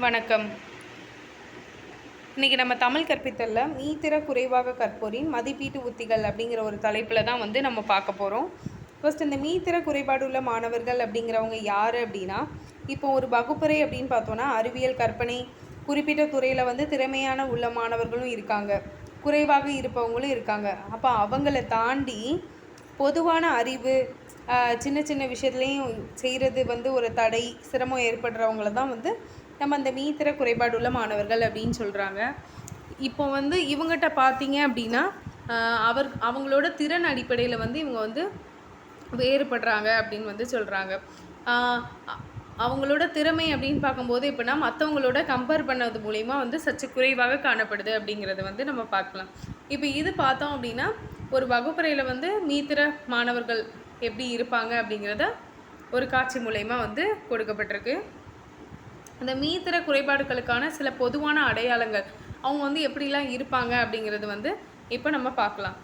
வணக்கம். இன்றைக்கி நம்ம தமிழ் கற்பித்தலில் மீத்திற குறைவாக கற்போரின் மதிப்பீட்டு உத்திகள் அப்படிங்கிற ஒரு தலைப்பில் தான் நம்ம பார்க்க போகிறோம். ஃபர்ஸ்ட் இந்த மீத்திற குறைபாடு உள்ள மாணவர்கள் அப்படிங்கிறவங்க யார் அப்படின்னா, இப்போ ஒரு வகுப்பறை அப்படின்னு பார்த்தோன்னா அறிவியல், கற்பனை குறிப்பிட்ட துறையில் திறமையான உள்ள மாணவர்களும் இருக்காங்க, குறைவாக இருப்பவங்களும் இருக்காங்க. அப்போ அவங்கள தாண்டி பொதுவான அறிவு, சின்ன சின்ன விஷயத்துலையும் செய்கிறது ஒரு தடை, சிரமம் ஏற்படுறவங்கள தான் நம்ம அந்த மீத்திற குறைபாடு உள்ள மாணவர்கள் அப்படின்னு சொல்கிறாங்க. இப்போ இவங்ககிட்ட பார்த்தீங்க அப்படின்னா அவங்களோட திறன் அடிப்படையில் இவங்க வேறுபடுறாங்க அப்படின்னு சொல்கிறாங்க. அவங்களோட திறமை அப்படின்னு பார்க்கும்போது எப்படின்னா மற்றவங்களோட கம்பேர் பண்ணது மூலிமா சற்று குறைவாக காணப்படுது அப்படிங்கிறத நம்ம பார்க்கலாம். இப்போ இது பார்த்தோம் அப்படின்னா ஒரு வகுப்பறையில் மீத்திற மாணவர்கள் எப்படி இருப்பாங்க அப்படிங்கிறத ஒரு காட்சி மூலயமா கொடுக்கப்பட்டிருக்கு. அந்த மீத்திற குறைபாடுகளுக்கான சில பொதுவான அடையாளங்கள், அவங்க எப்படிலாம் இருப்பாங்க அப்படிங்கிறது இப்போ நம்ம பார்க்கலாம்.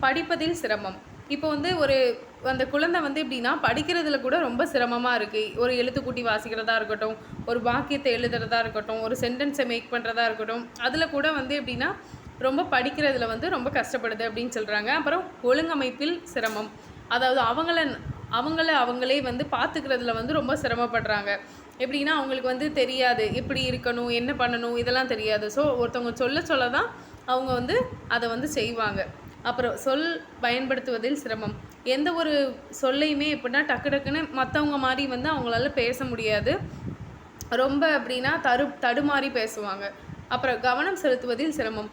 படிப்பதில் சிரமம். இப்போ ஒரு அந்த குழந்தை எப்படின்னா படிக்கிறதுல கூட ரொம்ப சிரமமாக இருக்குது. ஒரு எழுத்துக்கூட்டி வாசிக்கிறதா இருக்கட்டும், ஒரு வாக்கியத்தை எழுதுறதா இருக்கட்டும், ஒரு சென்டென்ஸை மேக் பண்ணுறதா இருக்கட்டும், அதில் கூட எப்படின்னா ரொம்ப படிக்கிறதுல ரொம்ப கஷ்டப்படுது அப்படின்னு சொல்கிறாங்க. அப்புறம் ஒழுங்கமைப்பில் சிரமம், அதாவது அவங்களே பார்த்துக்கிறதுல ரொம்ப சிரமப்படுறாங்க. எப்படின்னா அவங்களுக்கு தெரியாது எப்படி இருக்கணும், என்ன பண்ணணும், இதெல்லாம் தெரியாது. ஸோ ஒருத்தவங்க சொல்ல தான் அவங்க அதை செய்வாங்க. அப்புறம் சொல் பயன்படுத்துவதில் சிரமம். எந்த ஒரு சொல்லையுமே எப்படின்னா டக்குன்னு மற்றவங்க மாதிரி அவங்களால பேச முடியாது. ரொம்ப அப்படின்னா தடுமாறி பேசுவாங்க. அப்புறம் கவனம் செலுத்துவதில் சிரமம்.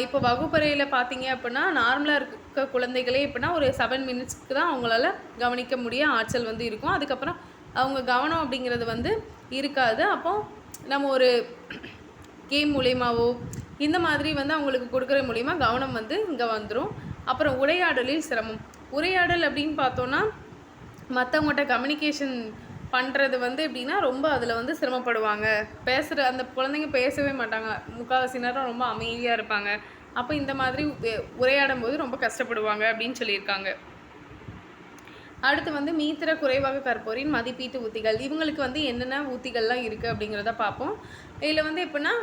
இப்போ வகுப்பறையில் பார்த்தீங்க அப்படின்னா நார்மலாக இருக்க குழந்தைகளே எப்படின்னா ஒரு 7 மினிட்ஸ்க்கு தான் அவங்களால கவனிக்க முடிய ஆற்றல் இருக்கும். அதுக்கப்புறம் அவங்க கவனம் அப்படிங்கிறது இருக்காது. அப்போது நம்ம ஒரு கேம் மூலியமாவோ இந்த மாதிரி அவங்களுக்கு கொடுக்குற மூலிமா கவனம் இங்கே வந்துடும். அப்புறம் உரையாடலில் சிரமம். உரையாடல் அப்படின்னு பார்த்தோன்னா மற்றவங்கள்ட்ட கம்யூனிகேஷன் பண்ணுறது எப்படின்னா ரொம்ப அதில் சிரமப்படுவாங்க. பேசுகிற அந்த குழந்தைங்க பேசவே மாட்டாங்க, முக்கால்வாசி நேரம் ரொம்ப அமைதியாக இருப்பாங்க. அப்போ இந்த மாதிரி உரையாடும் போது ரொம்ப கஷ்டப்படுவாங்க அப்படின்னு சொல்லியிருக்காங்க. அடுத்து மீத்திற குறைவாக கற்போரின் மதிப்பீட்டு உத்திகள். இவங்களுக்கு என்னென்ன உத்திகள்லாம் இருக்குது அப்படிங்கிறத பார்ப்போம். இதில் எப்படின்னா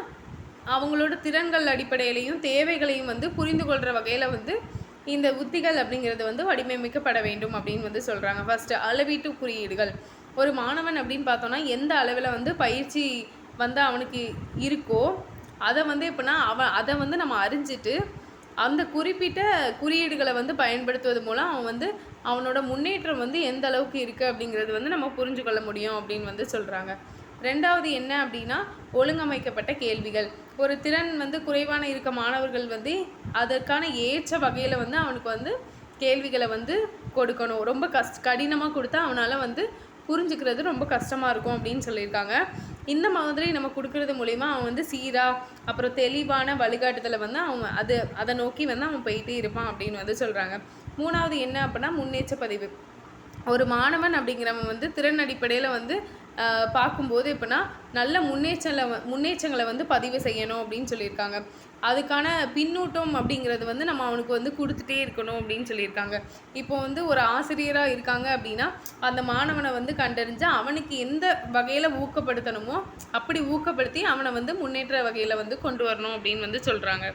அவங்களோட திறன்கள் அடிப்படையிலையும் தேவைகளையும் புரிந்து கொள்கிற வகையில் இந்த உத்திகள் அப்படிங்கிறது வடிவமைக்கப்பட வேண்டும் அப்படின்னு சொல்கிறாங்க. ஃபஸ்ட்டு அளவீட்டு குறியீடுகள். ஒரு மாணவன் அப்படின்னு பார்த்தோன்னா எந்த அளவில் பயிற்சி அவனுக்கு இருக்கோ அதை எப்படின்னா அதை நம்ம அறிஞ்சிட்டு அந்த குறிப்பிட்ட குறியீடுகளை பயன்படுத்துவது மூலம் அவன் அவனோட முன்னேற்றம் எந்த அளவுக்கு இருக்குது அப்படிங்கிறது நம்ம புரிஞ்சு கொள்ள முடியும் அப்படின்னு சொல்கிறாங்க. ரெண்டாவது என்ன அப்படின்னா ஒழுங்கமைக்கப்பட்ட கேள்விகள். ஒரு திறன் குறைவான இருக்க மாணவர்கள் அதற்கான ஏற்ற வகையில் அவனுக்கு கேள்விகளை கொடுக்கணும். ரொம்ப கடினமாக கொடுத்தா அவனால் புரிஞ்சுக்கிறது ரொம்ப கஷ்டமாக இருக்கும் அப்படின்னு சொல்லியிருக்காங்க. இந்த மாதிரி நம்ம கொடுக்கறது மூலிமா அவன் சீராக அப்புறம் தெளிவான வழிகாட்டுதலை அவன் அதை நோக்கி அவன் போயிட்டே இருப்பான் அப்படின்னு சொல்கிறாங்க. மூணாவது என்ன அப்படின்னா முன்னேற்ற பதிவு. ஒரு மாணவன் அப்படிங்கிறவன் திறன் அடிப்படையில் பார்க்கும்போது எப்படின்னா நல்ல முன்னேற்றங்களை பதிவு செய்யணும் அப்படின்னு சொல்லியிருக்காங்க. அதுக்கான பின்னூட்டம் அப்படிங்கிறது நம்ம அவனுக்கு கொடுத்துட்டே இருக்கணும் அப்படின்னு சொல்லியிருக்காங்க. இப்போ ஒரு ஆசிரியராக இருக்காங்க அப்படின்னா அந்த மாணவனை கண்டறிஞ்சு அவனுக்கு எந்த வகையில் ஊக்கப்படுத்தணுமோ அப்படி ஊக்கப்படுத்தி அவனை முன்னேற்ற வகையில் கொண்டு வரணும் அப்படின்னு சொல்கிறாங்க.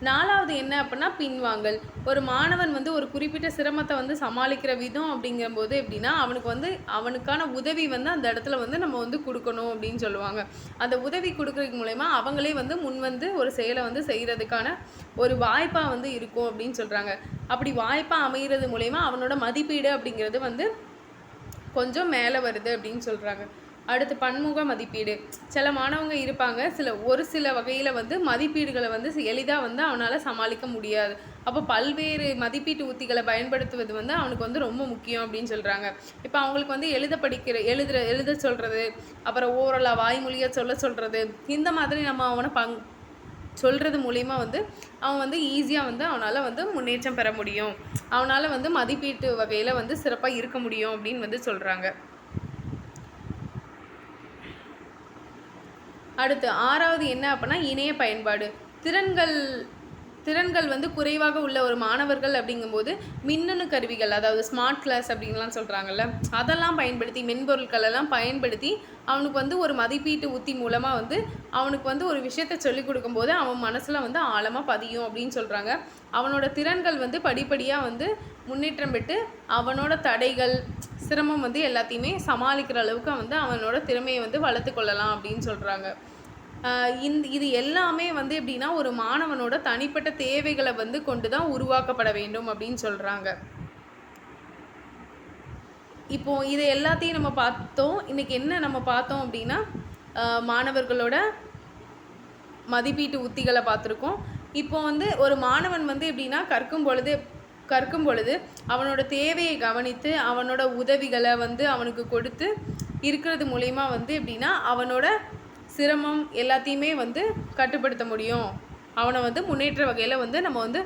நாலாவது என்ன அப்படின்னா பின்வாங்கல். ஒரு மாணவன் ஒரு குறிப்பிட்ட சிரமத்தை சமாளிக்கிற விதம் அப்படிங்கும்போது எப்படின்னா அவனுக்கு அவனுக்கான உதவி அந்த இடத்துல நம்ம கொடுக்கணும் அப்படின்னு சொல்லுவாங்க. அந்த உதவி கொடுக்கறது மூலமா அவங்களே முன் ஒரு செயலை செய்கிறதுக்கான ஒரு வாய்ப்பாக இருக்கும் அப்படின்னு சொல்கிறாங்க. அப்படி வாய்ப்பாக அமைகிறது மூலமா அவனோட மதிப்பீடு அப்படிங்கிறது கொஞ்சம் மேலே வருது அப்படின்னு சொல்கிறாங்க. அடுத்து பன்முக மதிப்பீடு. சில மாணவங்க இருப்பாங்க ஒரு சில வகையில் மதிப்பீடுகளை எளிதாக அவனால் சமாளிக்க முடியாது. அப்போ பல்வேறு மதிப்பீட்டு உத்திகளை பயன்படுத்துவது அவனுக்கு ரொம்ப முக்கியம் அப்படின்னு சொல்கிறாங்க. இப்போ அவங்களுக்கு எழுத சொல்கிறது, அப்புறம் ஓரலாக வாய்மொழியாக சொல்கிறது, இந்த மாதிரி நம்ம அவனை சொல்கிறது மூலிமா அவன் ஈஸியாக அவனால் முன்னேற்றம் பெற முடியும், அவனால் மதிப்பீட்டு வகையில் சிறப்பாக இருக்க முடியும் அப்படின்னு சொல்கிறாங்க. அடுத்து ஆறாவது என்ன அப்படின்னா இணைய பயன்பாடு. திறன்கள் திறன்கள் வந்து குறைவாக உள்ள ஒரு மாணவர்கள் அப்படிங்கும்போது மின்னணு கருவிகள், அதாவது ஸ்மார்ட் கிளாஸ் அப்படின்லாம் சொல்கிறாங்கல்ல, அதெல்லாம் பயன்படுத்தி, மென்பொருட்கள் எல்லாம் பயன்படுத்தி அவனுக்கு வந்து ஒரு மதிப்பீட்டு உத்தி மூலமாக வந்து அவனுக்கு வந்து ஒரு விஷயத்தை சொல்லிக் கொடுக்கும்போது அவன் மனசில் வந்து ஆழமாக பதியும் அப்படின்னு சொல்கிறாங்க. அவனோட திறன்கள் வந்து படிப்படியாக வந்து முன்னேற்றம் பெற்று அவனோட தடைகள், சிரமம் வந்து எல்லாத்தையுமே சமாளிக்கிற அளவுக்கு வந்து அவனோட திறமையை வந்து வளர்த்து கொள்ளலாம் அப்படின்னு சொல்கிறாங்க. இது எல்லாமே வந்து எப்படின்னா ஒரு மாணவனோட தனிப்பட்ட தேவைகளை வந்து கொண்டு தான் உருவாக்கப்பட வேண்டும் அப்படின்னு சொல்கிறாங்க. இப்போ இது எல்லாத்தையும் நம்ம பார்த்தோம். இன்னைக்கு என்ன நம்ம பார்த்தோம் அப்படின்னா மாணவர்களோட மதிப்பீட்டு உத்திகளை பார்த்துருக்கோம். இப்போ வந்து ஒரு மாணவன் வந்து எப்படின்னா கற்கும் பொழுது அவனோட தேவையை கவனித்து அவனோட உதவிகளை வந்து அவனுக்கு கொடுத்து இருக்கிறது மூலயமா வந்து எப்படின்னா அவனோட சிரமம் எல்லாத்தையுமே வந்து கட்டுப்படுத்த முடியும், அவனை வந்து முன்னேற்ற வகையில் வந்து நம்ம வந்து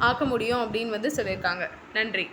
ஆக்க முடியும் அப்படின்னு வந்து சொல்லியிருக்காங்க. நன்றி.